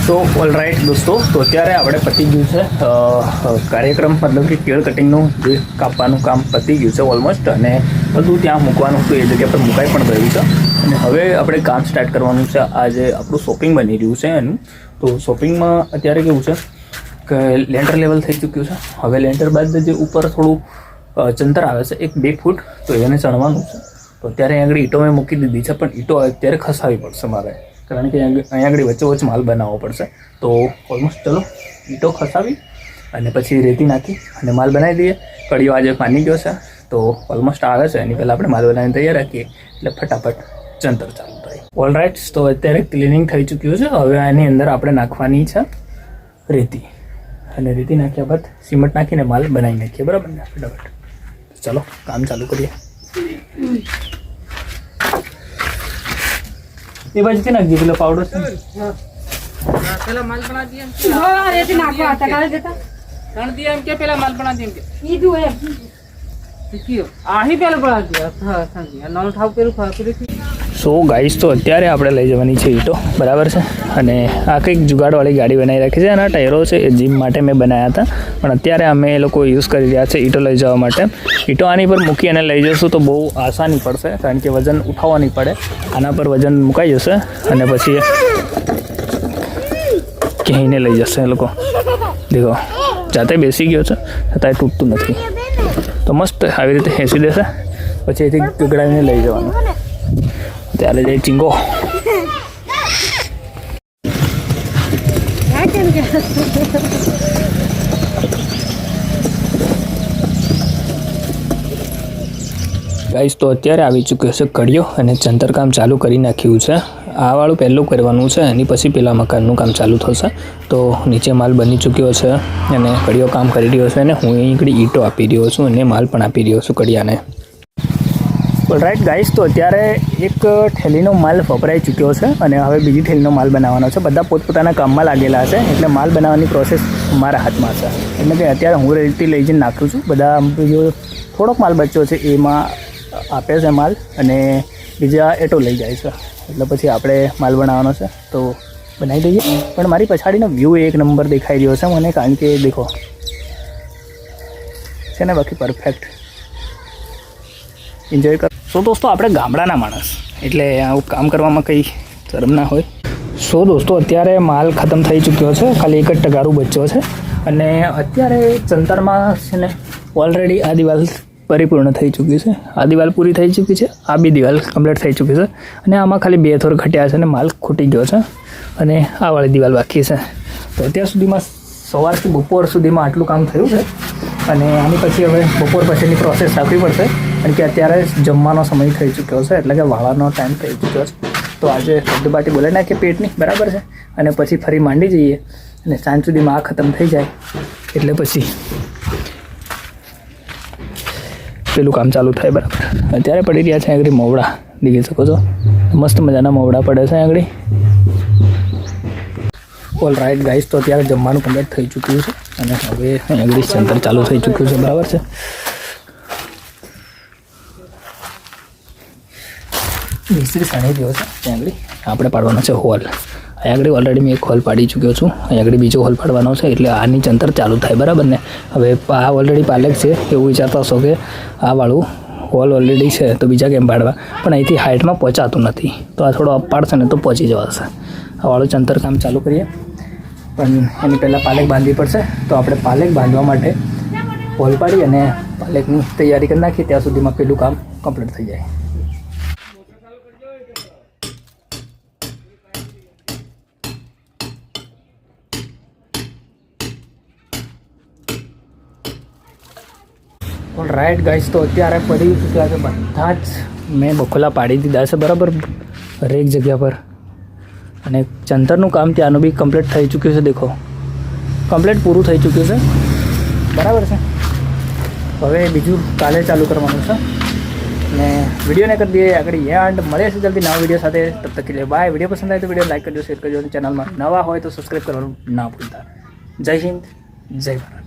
સો all right દોસ્તો, તો અત્યારે આપણે પતી ગયું છે કાર્યક્રમ, મતલબ કે કેળ કટિંગનું જે કાપવાનું કામ પતી ગયું છે ઓલમોસ્ટ, અને બધું ત્યાં મૂકવાનું હતું એ જગ્યા પર મુકાઈ પણ ગયું છે. અને હવે આપણે કામ સ્ટાર્ટ કરવાનું છે. આજે આપણું શોપિંગ બની રહ્યું છે એનું. તો શોપિંગમાં અત્યારે કેવું છે કે લેન્ટર લેવલ થઈ ચૂક્યું છે. હવે લેન્ટર બાદ જે ઉપર થોડું ચંતર આવે છે 1-2 ફૂટ, તો એને ચણવાનું છે. તો અત્યારે અહીં આગળ ઈંટો મેં મૂકી દીધી છે, પણ ઈંટો અત્યારે ખસાવી પડશે મારે, કારણ કે અહીંયા આગળ વચ્ચે માલ બનાવવો પડશે. તો ઓલમોસ્ટ ચલો ઈંટો ખસાવી અને પછી રેતી નાખી અને માલ બનાવી દઈએ. કડીઓ આજે પાની ગયો છે, તો ઓલમોસ્ટ આવે છે. એની પહેલાં આપણે માલ બનાવીને તૈયાર રાખીએ એટલે ફટાફટ ચંતર ચાલુ થાય. ઓલ રાઇટ, તો અત્યારે ક્લિનિંગ થઈ ચૂક્યું છે. હવે આની અંદર આપણે નાખવાની છે રેતી, અને રેતી નાખ્યા બાદ સિમેન્ટ નાખીને માલ બનાવી નાખીએ, બરાબર ને? ફટાફટ ચલો કામ ચાલુ કરીએ. ये बाजू नाख दिए पेला पाउडर से पेला माल बना दिया हां रेती नाखवा आता काले देता रण दिया एम के पेला माल बना दिया एम के ईदु है देखियो आही पेला बना दिया हां समझी नॉल ठाव पेલું ખાપરી. સો ગાઈસ, તો અત્યારે આપણે લઈ જવાની છે ઈંટો, બરાબર છે? અને આ કંઈક જુગાડવાળી ગાડી બનાવી રાખી છે. એના ટાયરો છે એ જીમ માટે મેં બનાવ્યા હતા, પણ અત્યારે અમે એ લોકો યુઝ કરી રહ્યા છે ઈંટો લઈ જવા માટે. ઈંટો આની પર મૂકી અને લઈ જશું તો બહુ આસાની પડશે, કારણ કે વજન ઉઠાવવા નહીં પડે. આના પર વજન મુકાઈ જશે અને પછી ક્યાંયને લઈ જશે એ લોકો. દેખો, જાતે બેસી ગયો છે, છતાંય તૂટતું નથી. તો મસ્ત આવી રીતે ખેંચી દેશે, પછી એથી ગગડાવીને લઈ જવાનું. ત્યારે જઈ ચીંગો ગાઈસ, તો અત્યારે આવી ચૂક્યો છે કડિયો અને ચંતરકામ ચાલુ કરી નાખ્યું છે. આ વાળું પહેલું કરવાનું છે, એની પછી પેલા મકાનનું કામ ચાલુ થશે. તો નીચે માલ બની ચૂક્યો છે અને કડિયો કામ કરી રહ્યો છે, અને હું અહીં ઈંટો આપી રહ્યો છું અને માલ પણ આપી રહ્યો છું કડિયાને. રાઈટ ગાઈસ, તો અત્યારે એક થેલીનો માલ વપરાઈ ચૂક્યો છે અને હવે બીજી થેલીનો માલ બનાવવાનો છે. બધા પોતપોતાના કામમાં લાગેલા છે, એટલે માલ બનાવવાની પ્રોસેસ મારા હાથમાં છે. એટલે કે અત્યારે હું રેતી લઈ જઈને નાખું છું. બધા જો થોડોક માલ બચ્યો છે એમાં આપે છે માલ, અને બીજા એટો લઈ જાય છે. એટલે પછી આપણે માલ બનાવવાનો છે, તો બનાવી દઈએ. પણ મારી પછાડીનો વ્યૂ એક નંબર દેખાઈ રહ્યો છે મને, કારણ કે દેખો છે ને, બાકી પરફેક્ટ એન્જોય કર. સો દોસ્તો, આપણે ગામડાના માણસ એટલે આવું કામ કરવામાં કંઈ શરમ ના હોય. સો દોસ્તો, અત્યારે માલ ખતમ થઈ ચૂક્યો છે, ખાલી એક જ ટગારું બચ્યો છે. અને અત્યારે ચંતરમાં છે ને ઓલરેડી આ દિવાલ પરિપૂર્ણ થઈ ચૂકી છે. આ દિવાલ પૂરી થઈ ચૂકી છે, આ બી દિવાલ કમ્પ્લીટ થઈ ચૂકી છે. અને આમાં ખાલી 2 થોર ઘટ્યા છે અને માલ ખૂટી ગયો છે, અને આ વાળી દિવાલ બાકી છે. તો અત્યાર સુધીમાં સવારથી બપોર સુધીમાં આટલું કામ થયું છે. અને આની પછી હવે બપોર પછીની પ્રોસેસ રાખવી પડશે, કારણ કે અત્યારે જમવાનો સમય થઈ ચૂક્યો છે, એટલે કે વાળવાનો ટાઈમ થઈ ચૂક્યો છે. તો આજે સબ્દબાટી બોલાવી નાખીએ પેટની, બરાબર છે? અને પછી ફરી માંડી જઈએ, અને સાંજ સુધીમાં આ ખતમ થઈ જાય એટલે પછી પેલું કામ ચાલુ થાય, બરાબર? અત્યારે પડી રહ્યા છે આગળ મવડા, દેખી શકો છો, મસ્ત મજાના મવડા પડે છે આગળ. ઓલ રાઈટ ગાઈસ, તો અત્યારે જમવાનું કમ્પ્લીટ થઈ ચૂક્યું છે, અને હવે આગળ ચંતર ચાલુ થઈ ચૂક્યું છે, બરાબર છે? મિસ્ત્રી સણી રહ્યો છે ત્યાં આગળ. આપણે પાડવાનો છે હોલ. અહીં આગળ ઓલરેડી મેં એક હોલ પાડી ચૂક્યો છું, અહીં આગળ બીજો હોલ પાડવાનો છે, એટલે આની ચંતર ચાલુ થાય, બરાબર ને? હવે આ ઓલરેડી પાલેક છે, એવું વિચારતા હશો કે આ વાળું હોલ ઓલરેડી છે તો બીજા કેમ પાડવા, પણ અહીંથી હાઇટમાં પહોંચાતું નથી. તો આ થોડો અપ પાડશે ને તો પહોંચી જવાશે. આ વાળું ચંતર કામ ચાલુ કરીએ, પણ એની પહેલાં પાલેક બાંધવી પડશે. તો આપણે પાલેક બાંધવા માટે હોલ પાડી અને પાલેકની તૈયારી કરી નાખીએ, ત્યાં સુધીમાં પેલું કામ કમ્પ્લીટ થઈ જાય. રાઈટ ગાઈસ, તો અત્યારે પડી ચૂક્યા છે બધા જ. મેં બખોલા પાડી દીધા છે, બરાબર, હરેક જગ્યા પર. અને ચંતરનું કામ ત્યાંનું બી કમ્પ્લીટ થઈ ચૂક્યું છે. દેખો, કમ્પ્લીટ પૂરું થઈ ચૂક્યું છે, બરાબર છે? હવે બીજું કાલે ચાલુ કરવાનું છે. અને વિડીયોને કરી દઈએ આગળ એન્ડ. મળે છે જલ્દી નવા વિડીયો સાથે. તબ તક કે લિયે બાય. વિડીયો પસંદ આવે તો વિડીયો લાઈક કરજો, શેર કરજો, અને ચેનલમાં નવા હોય તો સબસ્ક્રાઈબ કરવાનું ના ભૂલતા. જય હિન્દ, જય ભારત.